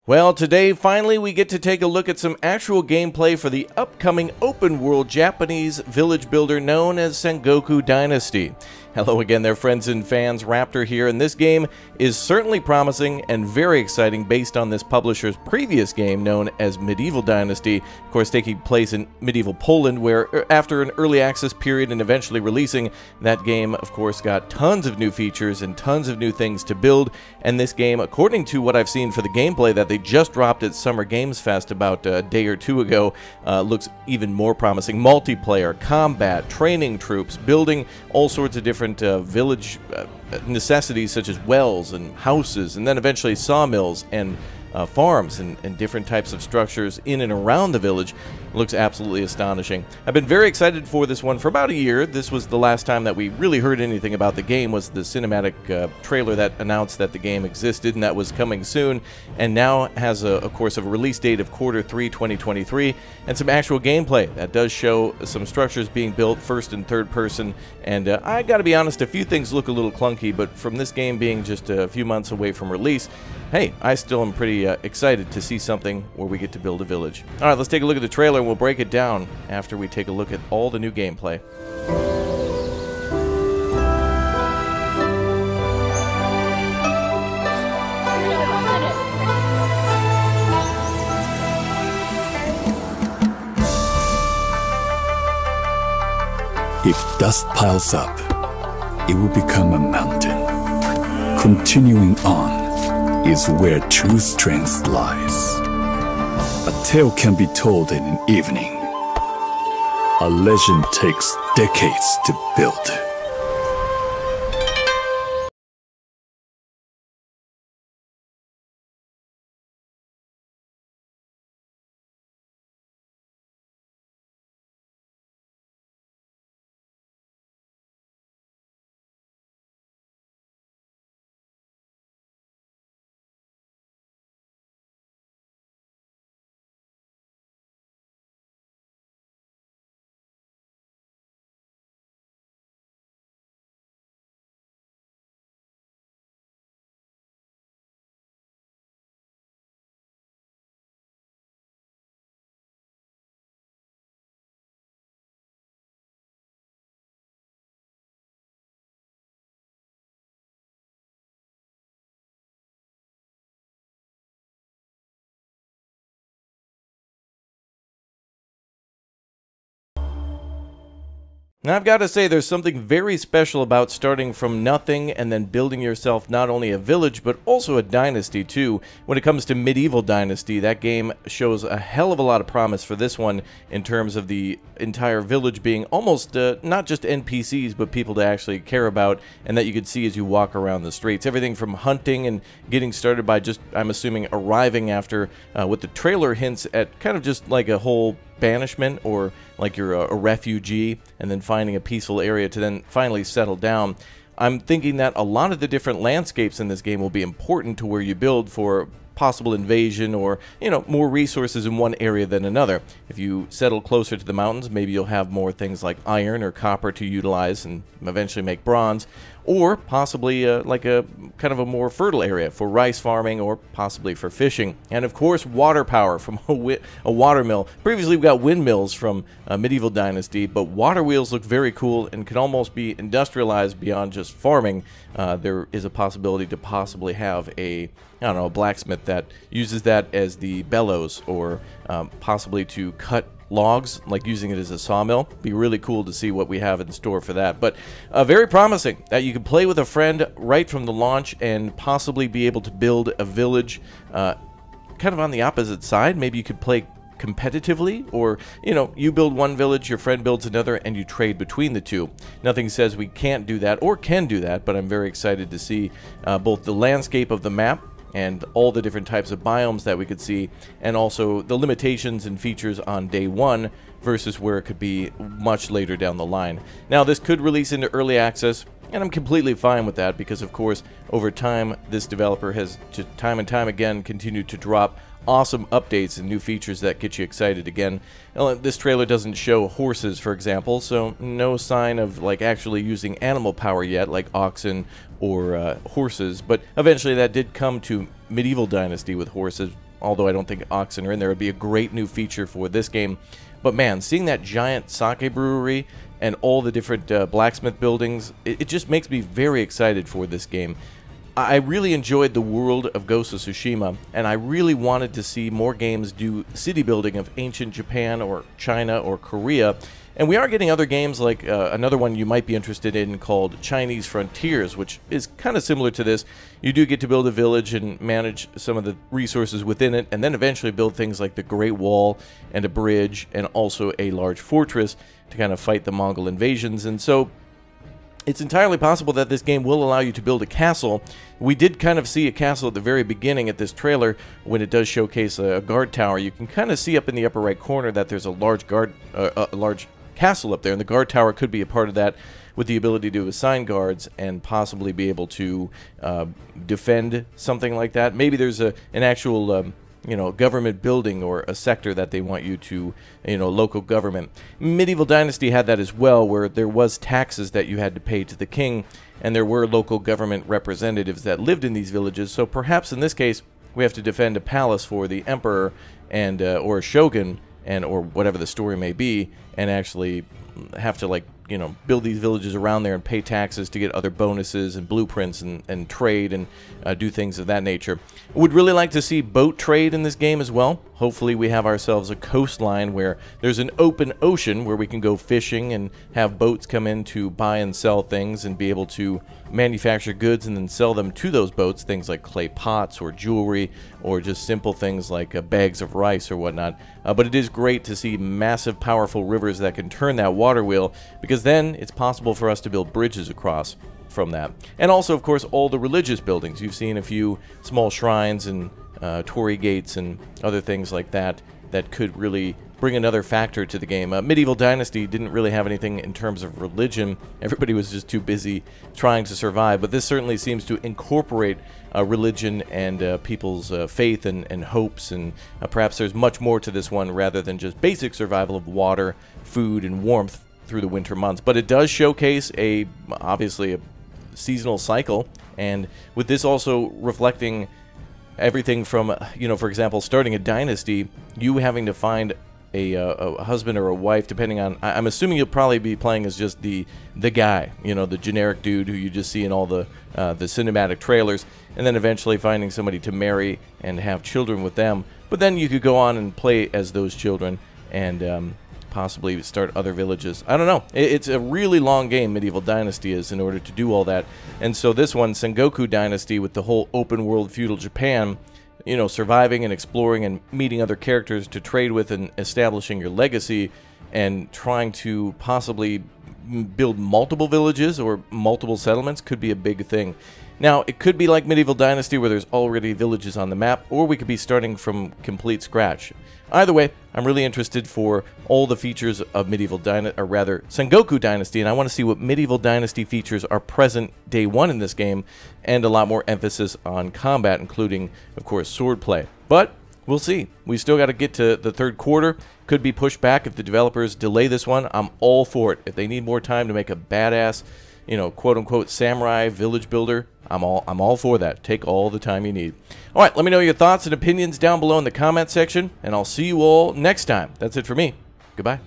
Well, today, finally, we get to take a look at some actual gameplay for the upcoming open-world Japanese village builder known as Sengoku Dynasty. Hello again there, friends and fans. Raptor here, and this game is certainly promising and very exciting based on this publisher's previous game known as Medieval Dynasty, of course taking place in medieval Poland, where after an early access period and eventually releasing, that game, of course, got tons of new features and tons of new things to build, and this game, according to what I've seen for the gameplay that they just dropped at Summer Games Fest about a day or two ago, looks even more promising. Multiplayer, combat, training troops, building all sorts of different village necessities such as wells and houses, and then eventually sawmills and farms and different types of structures in and around the village. It looks absolutely astonishing. I've been very excited for this one for about a year. This was the last time that we really heard anything about the game, was the cinematic trailer that announced that the game existed and that was coming soon, and now has of course a release date of Q3 2023 and some actual gameplay that does show some structures being built first and third person, and I gotta be honest, a few things look a little clunky, but from this game being just a few months away from release, hey, I still am pretty excited to see something where we get to build a village. Alright, let's take a look at the trailer and we'll break it down after we take a look at all the new gameplay. If dust piles up, it will become a mountain. Continuing on is where true strength lies. A tale can be told in an evening. A legend takes decades to build. Now, I've got to say, there's something very special about starting from nothing and then building yourself not only a village, but also a dynasty, too. When it comes to Medieval Dynasty, that game shows a hell of a lot of promise for this one in terms of the entire village being almost not just NPCs, but people to actually care about and that you could see as you walk around the streets. Everything from hunting and getting started by just, I'm assuming, arriving after what the trailer hints at kind of just like a whole banishment, or like you're a refugee and then finding a peaceful area to then finally settle down. I'm thinking that a lot of the different landscapes in this game will be important to where you build for possible invasion, or, you know, more resources in one area than another. If you settle closer to the mountains, maybe you'll have more things like iron or copper to utilize and eventually make bronze, or possibly like a kind of a more fertile area for rice farming or possibly for fishing. And of course, water power from a water mill. Previously, we've got windmills from Medieval Dynasty, but water wheels look very cool and can almost be industrialized beyond just farming. There is a possibility to possibly have a, I don't know, a blacksmith that uses that as the bellows, or possibly to cut logs, like using it as a sawmill. Be really cool to see what we have in store for that. But very promising that you can play with a friend right from the launch and possibly be able to build a village kind of on the opposite side. Maybe you could play competitively, or, you know, you build one village, your friend builds another, and you trade between the two. Nothing says we can't do that or can do that, but I'm very excited to see both the landscape of the map and all the different types of biomes that we could see, and also the limitations and features on day one versus where it could be much later down the line. Now, this could release into early access, and I'm completely fine with that because, of course, over time, this developer has just time and time again continued to drop awesome updates and new features that get you excited again. This trailer doesn't show horses, for example, so no sign of like actually using animal power yet, like oxen or horses, but eventually that did come to Medieval Dynasty with horses. although I don't think oxen are in there. It would be a great new feature for this game. But man, seeing that giant sake brewery and all the different blacksmith buildings, it just makes me very excited for this game. I really enjoyed the world of Ghost of Tsushima, and I really wanted to see more games do city building of ancient Japan or China or Korea. And we are getting other games like another one you might be interested in called Chinese Frontiers, which is kind of similar to this. You do get to build a village and manage some of the resources within it, and then eventually build things like the Great Wall and a bridge and also a large fortress to kind of fight the Mongol invasions. And so it's entirely possible that this game will allow you to build a castle. We did kind of see a castle at the very beginning at this trailer when it does showcase a guard tower. You can kind of see up in the upper right corner that there's a large castle up there, and the guard tower could be a part of that, with the ability to assign guards and possibly be able to defend something like that. Maybe there's an actual government building or a sector that they want you to, local government. Medieval Dynasty had that as well, where there was taxes that you had to pay to the king, and there were local government representatives that lived in these villages. So perhaps in this case, we have to defend a palace for the emperor and or a shogun, or whatever the story may be, and actually have to build these villages around there and pay taxes to get other bonuses and blueprints and trade and do things of that nature. Would really like to see boat trade in this game as well. Hopefully we have ourselves a coastline where there's an open ocean where we can go fishing and have boats come in to buy and sell things and be able to manufacture goods and then sell them to those boats, things like clay pots or jewelry or just simple things like bags of rice or whatnot. But it is great to see massive powerful rivers that can turn that water wheel, because then it's possible for us to build bridges across from that. And also, of course, all the religious buildings. You've seen a few small shrines and torii gates and other things like that that could really bring another factor to the game. Medieval Dynasty didn't really have anything in terms of religion. Everybody was just too busy trying to survive, but this certainly seems to incorporate religion and people's faith and hopes, and perhaps there's much more to this one rather than just basic survival of water, food, and warmth through the winter months. But it does showcase obviously a seasonal cycle, and with this also reflecting everything from, for example, starting a dynasty, you having to find a husband or a wife, depending on, I'm assuming you'll probably be playing as just the guy, the generic dude who you just see in all the cinematic trailers, and then eventually finding somebody to marry and have children with them. But then you could go on and play as those children and possibly start other villages. I don't know. It's a really long game, Medieval Dynasty is, in order to do all that. And so this one, Sengoku Dynasty, with the whole open world feudal Japan, surviving and exploring and meeting other characters to trade with and establishing your legacy and trying to possibly build multiple villages or multiple settlements could be a big thing. Now, it could be like Medieval Dynasty where there's already villages on the map, or we could be starting from complete scratch. Either way, I'm really interested for all the features of Sengoku Dynasty, and I want to see what Medieval Dynasty features are present day one in this game, and a lot more emphasis on combat, including, of course, swordplay. But we'll see. We still got to get to the third quarter. Could be pushed back if the developers delay this one. I'm all for it. If they need more time to make a badass, quote-unquote samurai village builder, I'm all for that. Take all the time you need. All right, let me know your thoughts and opinions down below in the comment section, and I'll see you all next time. That's it for me. Goodbye.